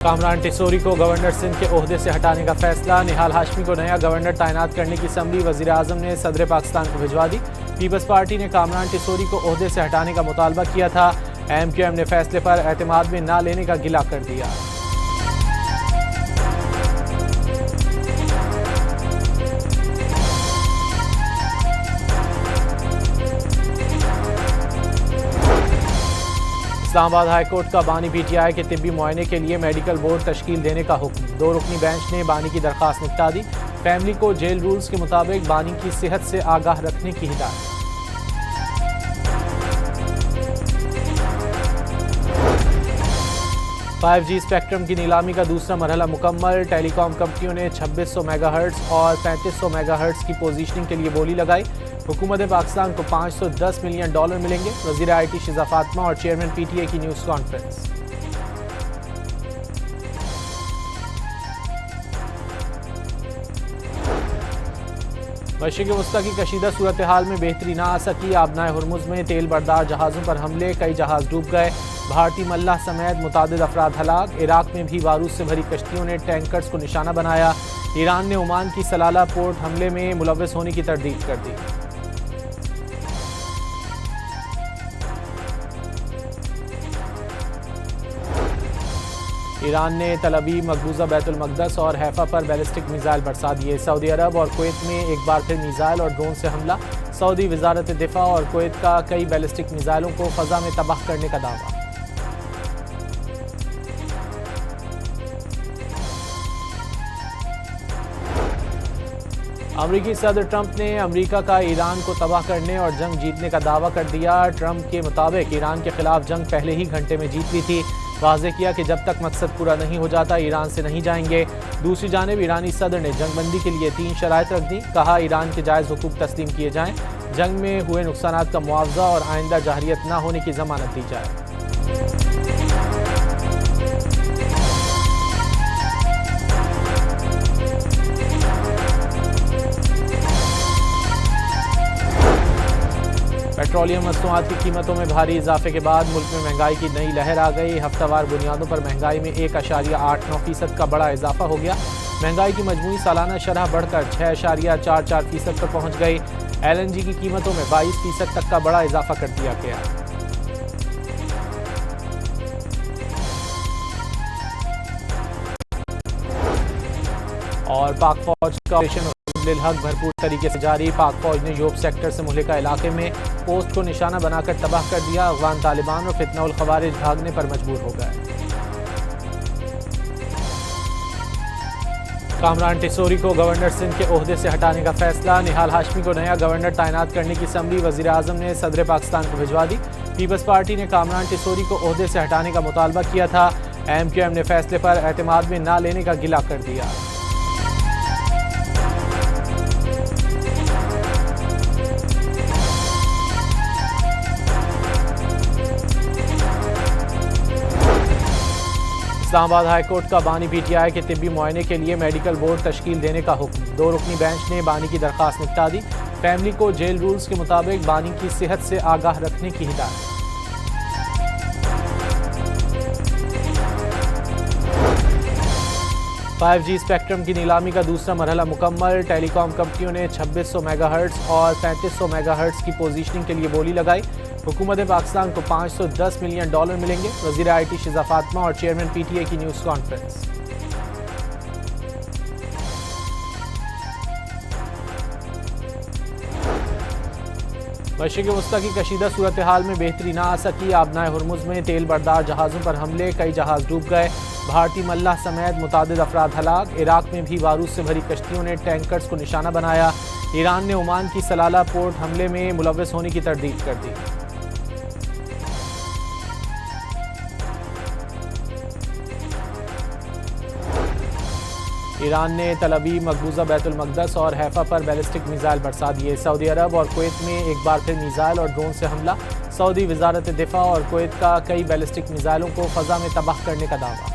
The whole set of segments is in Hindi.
कामरान टिसोरी को गवर्नर सिंध के ओहदे से हटाने का फैसला। निहाल हाशमी को नया गवर्नर तैनात करने की समरी वजीर आजम ने सदर पाकिस्तान को भिजवा दी। पीपल्स पार्टी ने कामरान टिसोरी को ओहदे से हटाने का मुतालबा किया था। MQM ने फैसले पर एतमाद में ना लेने का गिला कर दिया। इस्लामाबाद हाई कोर्ट का बानी PTI के तिब्बी मुआयने के लिए मेडिकल बोर्ड तश्कील देने का हुक्म। 2 रुकनी बेंच ने बानी की दरख्वास्त निपटा दी। फैमिली को जेल रूल्स के मुताबिक बानी की सेहत से आगाह रखने की हिदायत। $5G स्पेक्ट्रम की नीलामी का दूसरा मरहला मुकम्मल। टेलीकॉम कंपनियों ने 2600 मेगाहर्ट्ज और 3500 मेगाहर्ट्ज की पोजीशनिंग के लिए बोली लगाई। हुकूमत पाकिस्तान को $510 मिलियन मिलेंगे। वज़ीर IT शिजा फातिमा और चेयरमैन PTA की न्यूज़ कॉन्फ्रेंस। मशरिक़ वस्ता की कशीदा सूरत हाल में बेहतरी ना आ सकी। आबनाए हुर्मुज़ में तेल बरदार जहाज़ों पर हमले, कई जहाज़ डूब गए। भारतीय मल्लाह समेत मुतादिद अफराद हलाक। इराक में भी बारूद से भरी कश्तियों ने टैंकर्स को निशाना बनाया। ईरान ने ओमान की सलाला पोर्ट हमले में मुलव्वस होने की तरदीद कर दी। ईरान ने तल अवीव, मकबूजा बैतुल मक़दस और हैफा पर बैलिस्टिक मिसाइल बरसा दिए। सऊदी अरब और कुवैत में एक बार फिर मिसाइल और ड्रोन से हमला। सऊदी वजारत दिफा और कुवैत का कई बैलिस्टिक मिसाइलों को फ़ज़ा में तबाह करने का दावा। अमरीकी सदर ट्रंप ने अमरीका का ईरान को तबाह करने और जंग जीतने का दावा कर दिया। ट्रंप के मुताबिक ईरान के खिलाफ जंग पहले ही घंटे में जीत ली थी। वाज़ेह किया कि जब तक मकसद पूरा नहीं हो जाता ईरान से नहीं जाएंगे। दूसरी जानिब ईरानी सदर ने जंगबंदी के लिए 3 शराइत रख दी। कहा ईरान के जायज़ हुकूक तस्लीम किए जाएं, जंग में हुए नुकसानात का मुआवजा और आइंदा जहरियत न होने की जमानत दी जाए। पेट्रोलियम मसनूआत की कीमतों में भारी इजाफे के बाद मुल्क में महंगाई की नई लहर आ गई। हफ्तावार बुनियादों पर महंगाई में 1.89% का बड़ा इजाफा हो गया। महंगाई की मजमूई सालाना शरह बढ़कर 6.44% पर पहुंच गई। LNG की कीमतों में 22% तक का बड़ा इजाफा कर दिया गया। और पाक फौज का ऑपरेशन हक भरपूर तरीके से जारी। पाक फौज ने योब सेक्टर से मुहलिका इलाके में पोस्ट को निशाना बनाकर तबाह कर दिया। अफगान तालिबान और फितनउल खवारिज भागने पर मजबूर हो गए। कामरान टिसोरी को गवर्नर सिंध के ओहदे से हटाने का फैसला। निहाल हाशमी को नया गवर्नर तैनात करने की समरी वजीर आजम ने सदर पाकिस्तान को भिजवा दी। पीपल्स पार्टी ने कामरान टिसोरी को ओहदे से हटाने का मुतालबा किया था। MQM ने फैसले पर एतमाद में ना लेने का गिला कर दिया। इस्लामाबाद हाई कोर्ट का बानी PTI के तिब्बी मुआयने के लिए मेडिकल बोर्ड तश्कील देने का हुक्म। 2 रुकनी बेंच ने बानी की दरख्वास्त निपटा दी। फैमिली को जेल रूल्स के मुताबिक बानी की सेहत से आगाह रखने की हिदायत। $5G स्पेक्ट्रम की नीलामी का दूसरा मरहला मुकम्मल। टेलीकॉम कंपनियों ने 2600 मेगाहर्ट्ज और 3500 मेगाहर्ट्ज की पोजीशनिंग के लिए बोली लगाई। हुकूमत पाकिस्तान को $510 मिलियन मिलेंगे। वज़ीर IT शिजा फातिमा और चेयरमैन PTA की न्यूज़ कॉन्फ्रेंस। मशरिक़ वस्ता की कशीदा सूरत हाल में बेहतरी ना आ सकी। आबनाए हुर्मुज़ में तेल बरदार जहाज़ों पर हमले, कई जहाज़ डूब गए। भारतीय मल्लाह समेत मुतादिद अफराद हलाक। इराक में भी बारूद से भरी कश्तियों ने टैंकर्स को निशाना बनाया। ईरान ने ओमान की सलाला पोर्ट हमले में मुलव्वस होने की तरदीद कर दी। ईरान ने तल अवीव, मकबूजा बैतुल मक़दस और हैफा पर बैलिस्टिक मिसाइल बरसा दिए। सऊदी अरब और कुवैत में एक बार फिर मिसाइल और ड्रोन से हमला। सऊदी वजारत दिफा और कुवैत का कई बैलिस्टिक मिसाइलों को फ़ज़ा में तबाह करने का दावा।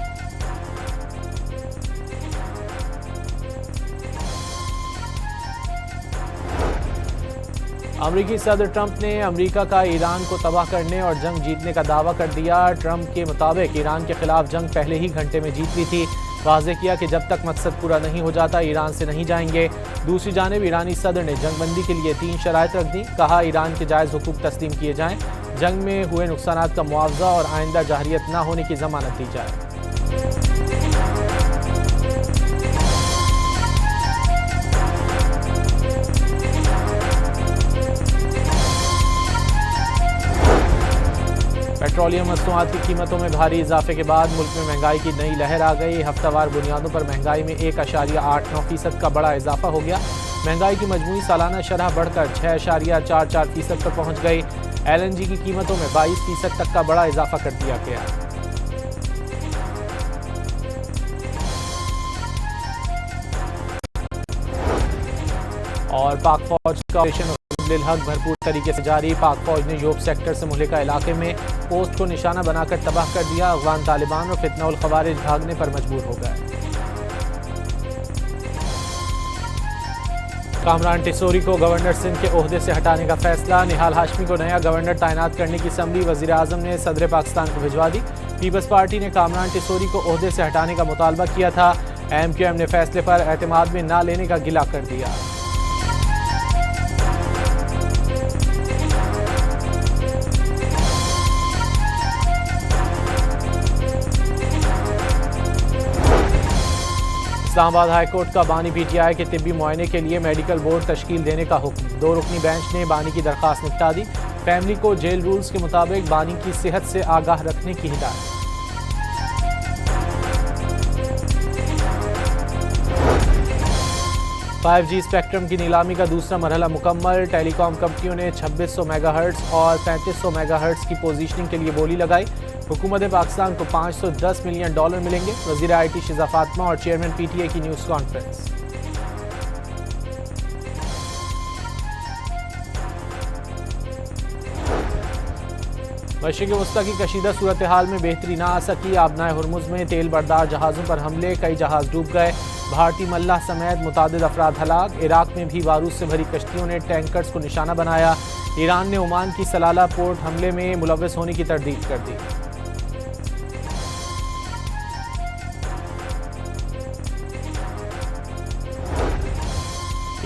अमरीकी सदर ट्रंप ने अमरीका का ईरान को तबाह करने और जंग जीतने का दावा कर दिया। ट्रंप के मुताबिक ईरान के खिलाफ जंग पहले ही घंटे में जीत ली थी। वाज़ेह किया कि जब तक मकसद पूरा नहीं हो जाता ईरान से नहीं जाएंगे। दूसरी जानिब ईरानी सदर ने जंगबंदी के लिए 3 शराइत रख दी। कहा ईरान के जायज़ हुकूक तस्लीम किए जाएं, जंग में हुए नुकसानात का मुआवजा और आइंदा जहरियत न होने की जमानत दी जाए। पेट्रोलियम मसनूआत की कीमतों में भारी इजाफे के बाद मुल्क में महंगाई की नई लहर आ गई। हफ्तावार बुनियादों पर महंगाई में 1.89% का बड़ा इजाफा हो गया। महंगाई की मजमूई सालाना शरह बढ़कर 6.44% पर पहुंच गई। LNG की कीमतों में 22% तक का बड़ा इजाफा कर दिया गया। और पाक फौज का ऑपरेशन हक भरपूर तरीके से जारी। पाक फौज ने योब सेक्टर से मुहलिका इलाके में पोस्ट को निशाना बनाकर तबाह कर दिया। अफगान तालिबान और फितना उल खवारिज भागने पर मजबूर हो गए। कामरान टिसोरी को गवर्नर सिंध के ओहदे से हटाने का फैसला। निहाल हाशमी को नया गवर्नर तैनात करने की समरी वजीर आजम ने सदर पाकिस्तान को भिजवा दी। पीपल्स पार्टी ने कामरान टिसोरी को ओहदे से हटाने का मुतालबा किया था। MQM ने फैसले पर एतमाद में न लेने का गिला कर दिया। इस्लामाबाद हाईकोर्ट का बानी PTI के तिब्बी मुआयने के लिए मेडिकल बोर्ड तश्कील देने का हुक्म। 2 रुकनी बेंच ने बानी की दरख्वास्त निपटा दी। फैमिली को जेल रूल्स के मुताबिक बानी की सेहत से आगाह रखने की हिदायत। $5G स्पेक्ट्रम की नीलामी का दूसरा मरहला मुकम्मल। टेलीकॉम कंपनियों ने 2600 मेगाहर्ट्ज और 3500 मेगाहर्ट्ज की पोजीशनिंग के लिए बोली लगाई। हुकूमत पाकिस्तान को $510 मिलियन मिलेंगे। वज़ीर IT शिज़ा फातिमा और चेयरमैन PTA की न्यूज़ कॉन्फ्रेंस। मशरिक़ वस्ता की कशीदा सूरत हाल में बेहतरी ना आ सकी। आबनाए हुर्मुज़ में तेल बरदार जहाज़ों पर हमले, कई जहाज़ डूब गए। भारतीय मल्लाह समेत मुतादिद अफराद हलाक। इराक में भी बारूद से भरी कश्तियों ने टैंकर्स को निशाना बनाया। ईरान ने ओमान की सलाला पोर्ट हमले में मुलव्वस होने की तरदीद कर दी।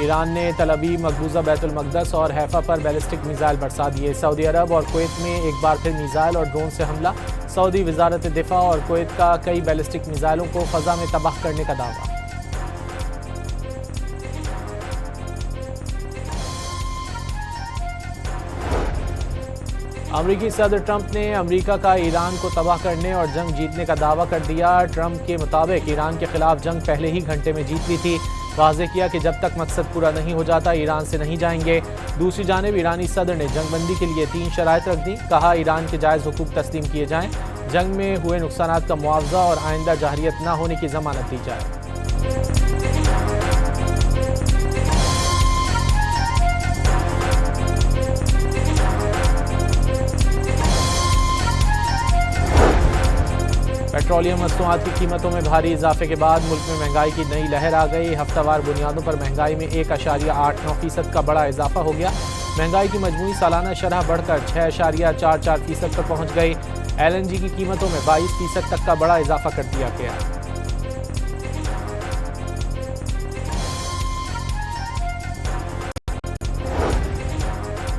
ईरान ने तल अवीव, मकबूजा बैतुल मक़दस और हैफा पर बैलिस्टिक मिसाइल बरसा दिए। सऊदी अरब और कुवैत में एक बार फिर मिसाइल और ड्रोन से हमला। सऊदी वजारत दिफा और कुवैत का कई बैलिस्टिक मिसाइलों को फ़ज़ा में तबाह करने का दावा। अमरीकी सदर ट्रंप ने अमरीका का ईरान को तबाह करने और जंग जीतने का दावा कर दिया। ट्रंप के मुताबिक ईरान के खिलाफ जंग पहले ही घंटे में जीत ली थी। वाज़ेह किया कि जब तक मकसद पूरा नहीं हो जाता ईरान से नहीं जाएंगे। दूसरी जानिब ईरानी सदर ने जंगबंदी के लिए 3 शराइत रख दी। कहा ईरान के जायज़ हुकूक तस्लीम किए जाएं, जंग में हुए नुकसानात का मुआवजा और आइंदा जहरियत न होने की जमानत दी जाए। पेट्रोलियम मसनूआत की कीमतों में भारी इजाफे के बाद मुल्क में महंगाई की नई लहर आ गई। हफ्तावार बुनियादों पर महंगाई में 1.89% का बड़ा इजाफा हो गया। महंगाई की मजमूई सालाना शरह बढ़कर 6.44% पर पहुंच गई। LNG की कीमतों में 22% तक का बड़ा इजाफा कर दिया गया।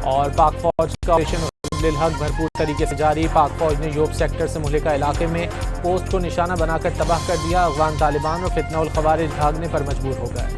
और पाक फौज का ऑपरेशन हक भरपूर तरीके से जारी। पाक फौज ने योब सेक्टर से मुहलिका इलाके में पोस्ट को निशाना बनाकर तबाह कर दिया। अफगान तालिबान और फितना उल खवारिज भागने पर मजबूर हो गए।